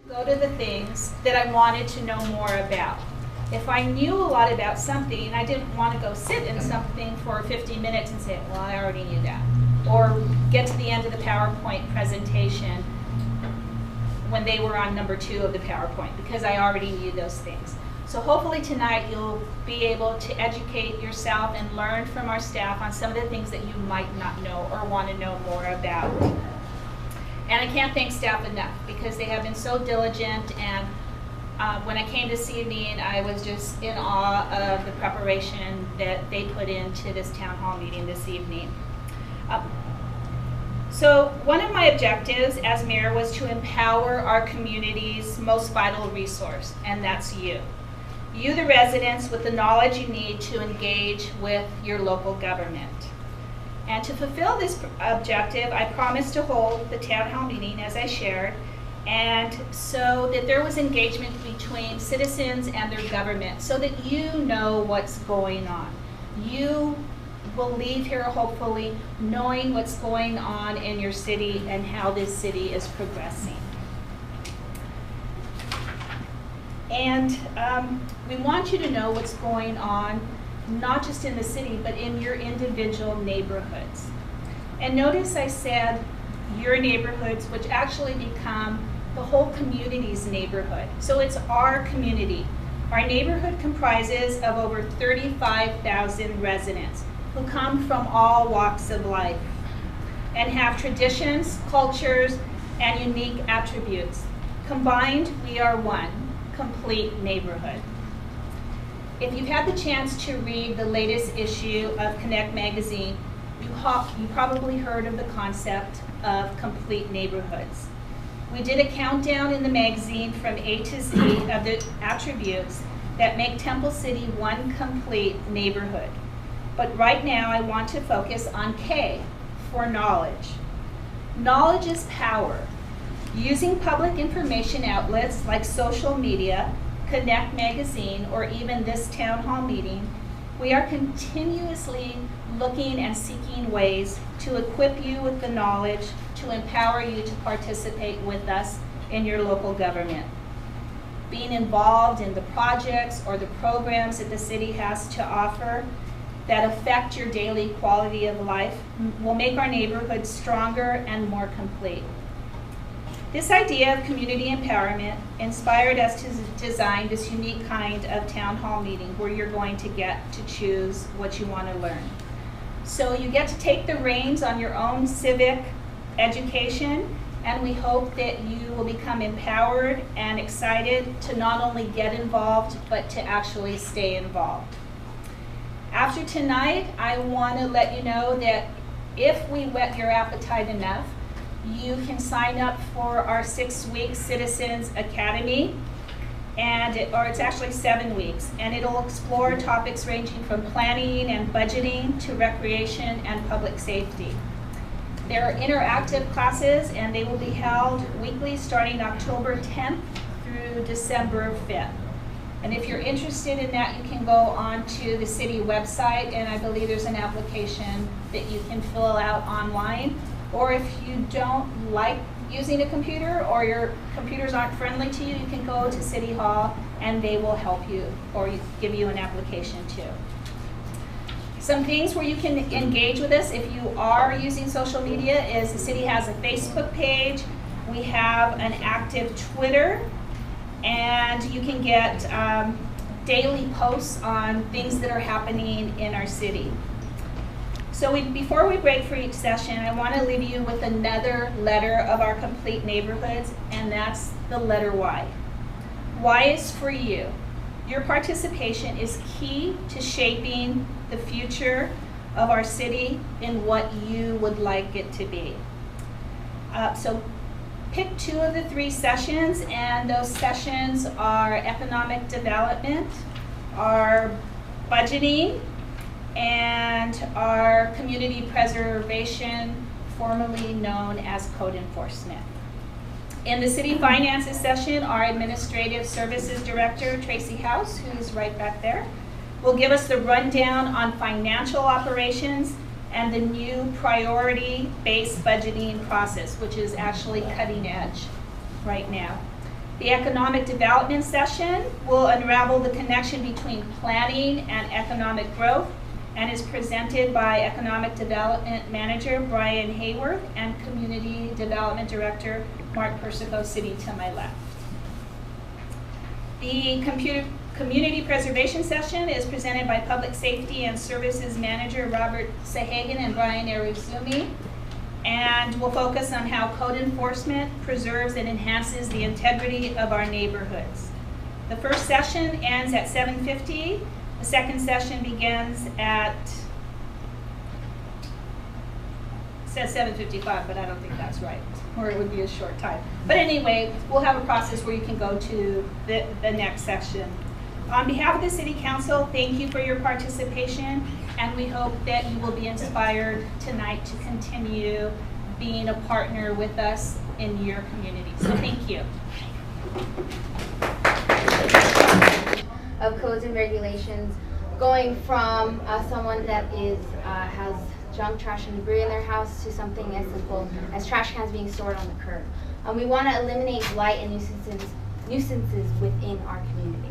Go to the things that I wanted to know more about. If I knew a lot about something, I didn't want to go sit in something for 50 minutes and say, well, I already knew that. Or get to the end of the PowerPoint presentation when they were on number 2 of the PowerPoint, because I already knew those things. So hopefully tonight you'll be able to educate yourself and learn from our staff on some of the things that you might not know or want to know more about. And I can't thank staff enough because they have been so diligent, and when I came this evening, I was just in awe of the preparation that they put into this town hall meeting this evening. So one of my objectives as mayor was to empower our community's most vital resource, and that's you. You, the residents, with the knowledge you need to engage with your local government. And to fulfill this objective, I promised to hold the town hall meeting, as I shared, and so that there was engagement between citizens and their government, so that you know what's going on. You will leave here hopefully knowing what's going on in your city and how this city is progressing. And we want you to know what's going on, not just in the city, but in your individual neighborhoods. And notice I said your neighborhoods, which actually become the whole community's neighborhood. So it's our community. Our neighborhood comprises of over 35,000 residents who come from all walks of life and have traditions, cultures, and unique attributes. Combined, we are one complete neighborhood. If you've had the chance to read the latest issue of Connect magazine, you probably heard of the concept of complete neighborhoods. We did a countdown in the magazine from A to Z of the attributes that make Temple City one complete neighborhood. But right now I want to focus on K, for knowledge. Knowledge is power. Using public information outlets like social media, Connect magazine, or even this town hall meeting, we are continuously looking and seeking ways to equip you with the knowledge to empower you to participate with us in your local government. Being involved in the projects or the programs that the city has to offer that affect your daily quality of life will make our neighborhood stronger and more complete. This idea of community empowerment inspired us to design this unique kind of town hall meeting where you're going to get to choose what you want to learn. So you get to take the reins on your own civic education, and we hope that you will become empowered and excited to not only get involved, but to actually stay involved. After tonight, I want to let you know that if we whet your appetite enough, you can sign up for our 6-week Citizens Academy, or it's actually 7 weeks, and it'll explore topics ranging from planning and budgeting to recreation and public safety. There are interactive classes, and they will be held weekly starting October 10th through December 5th. And if you're interested in that, you can go onto the city website, and I believe there's an application that you can fill out online. Or if you don't like using a computer or your computers aren't friendly to you, you can go to City Hall and they will help you or give you an application too. Some things where you can engage with us if you are using social media is the city has a Facebook page, we have an active Twitter, and you can get daily posts on things that are happening in our city. So before we break for each session, I want to leave you with another letter of our complete neighborhoods, and that's the letter Y. Y is for you. Your participation is key to shaping the future of our city in what you would like it to be. So pick 2 of the 3 sessions, and those sessions are economic development, our budgeting, and our community preservation, formerly known as code enforcement. In the city finances session, our administrative services director, Tracy House, who's right back there, will give us the rundown on financial operations and the new priority-based budgeting process, which is actually cutting edge right now. The economic development session will unravel the connection between planning and economic growth and is presented by Economic Development Manager Brian Hayworth and Community Development Director Mark Persico, sitting to my left. The community preservation session is presented by Public Safety and Services Manager Robert Sahagan and Brian Aruzumi, and will focus on how code enforcement preserves and enhances the integrity of our neighborhoods. The first session ends at 7:50. The second session begins at, it says 7:55, but I don't think that's right, or it would be a short time. But anyway, we'll have a process where you can go to the next section. On behalf of the City Council, thank you for your participation, and we hope that you will be inspired tonight to continue being a partner with us in your community. So thank you. Of codes and regulations, going from someone that has junk, trash, and debris in their house to something as simple as trash cans being stored on the curb. We want to eliminate blight and nuisances within our community.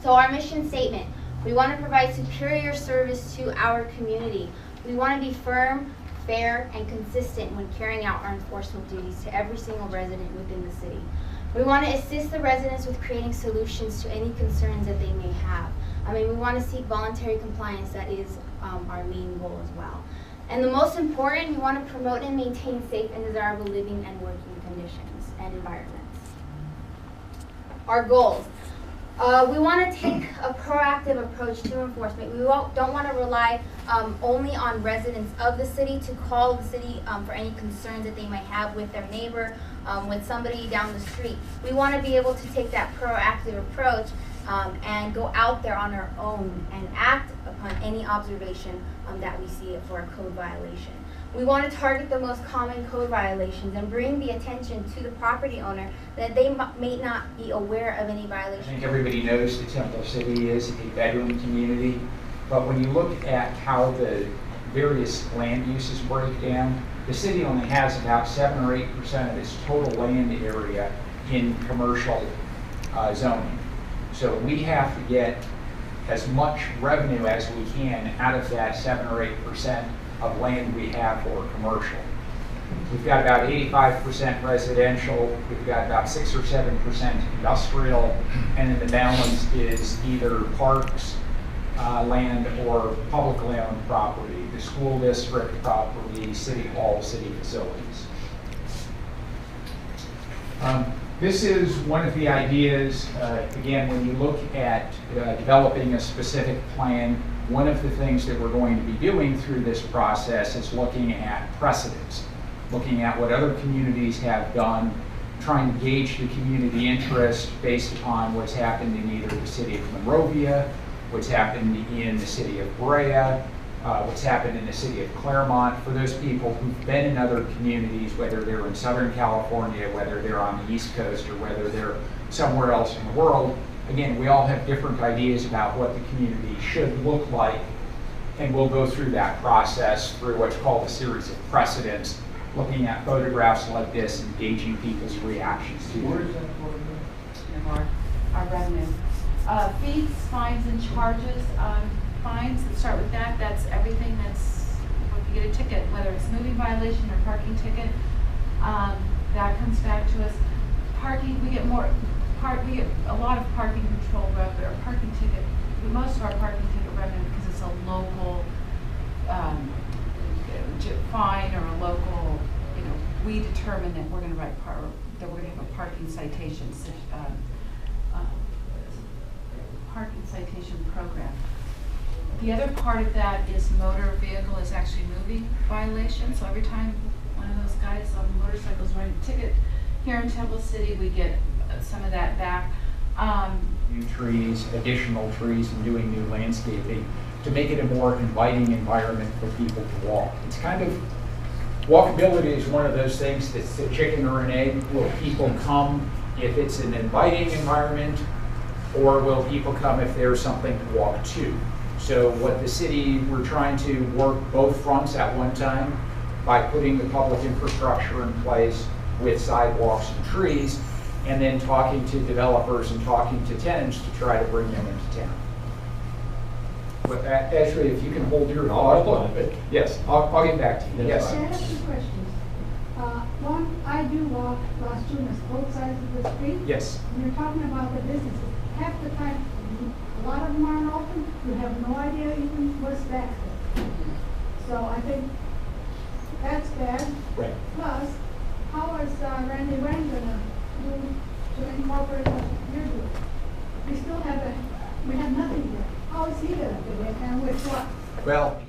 So our mission statement, we want to provide superior service to our community. We want to be firm, fair, and consistent when carrying out our enforcement duties to every single resident within the city. We want to assist the residents with creating solutions to any concerns that they may have. We want to seek voluntary compliance. That is our main goal as well. And the most important, we want to promote and maintain safe and desirable living and working conditions and environments. Our goals. We want to take a proactive approach to enforcement. We don't want to rely only on residents of the city to call the city for any concerns that they might have with their neighbor, with somebody down the street. We want to be able to take that proactive approach and go out there on our own and act upon any observation that we see for a code violation. We want to target the most common code violations and bring the attention to the property owner that they may not be aware of any violations. I think everybody knows that Temple City is a bedroom community, but when you look at how the various land uses break down, the city only has about 7 or 8% of its total land area in commercial zoning. So we have to get as much revenue as we can out of that 7 or 8% of land we have for commercial. We've got about 85% residential, we've got about 6 or 7% industrial, and then the balance is either parks, land, or publicly owned property, the school district property, city hall, city facilities. This is one of the ideas, again, when you look at developing a specific plan, one of the things that we're going to be doing through this process is looking at precedents, looking at what other communities have done, trying to gauge the community interest based upon what's happened in either the city of Monrovia, what's happened in the city of Brea, what's happened in the city of Claremont. For those people who've been in other communities, whether they're in Southern California, whether they're on the East Coast, or whether they're somewhere else in the world, again, we all have different ideas about what the community should look like, and we'll go through that process through what's called a series of precedents, looking at photographs like this and gauging people's reactions to Where it. is that Our revenue. Fees, fines, and charges. Fines, let's start with that. That's everything that's, if you get a ticket, whether it's moving violation or parking ticket, that comes back to us. Parking, we get we get a lot of parking control revenue, or parking ticket, most of our parking ticket revenue, because it's a local fine or a local, we determine that we're going to that we're going to have a parking citation, parking citation program. The other part of that is motor vehicle is actually moving violation. So every time one of those guys on motorcycles writing a ticket here in Temple City, we get some of that back. New trees, additional trees, and doing new landscaping to make it a more inviting environment for people to walk. It's kind of, walkability is one of those things that's the chicken or an egg. Will people come if it's an inviting environment, or will people come if there's something to walk to? So what the city, we're trying to work both fronts at one time by putting the public infrastructure in place with sidewalks and trees, and then talking to developers and talking to tenants to try to bring them into town. But actually, if you can hold your thought a little bit. Yes, I'll get back to you. Yes. I have two questions. One, I do walk Las Tunas, both sides of the street. Yes. And you're talking about the businesses. Half the time, a lot of them aren't open. You have no idea even what's back there. So I think that's bad. Right. Plus, how is Randy Wayne gonna do to incorporate what you're doing? We have nothing yet. How is he gonna do it, and with what? Well,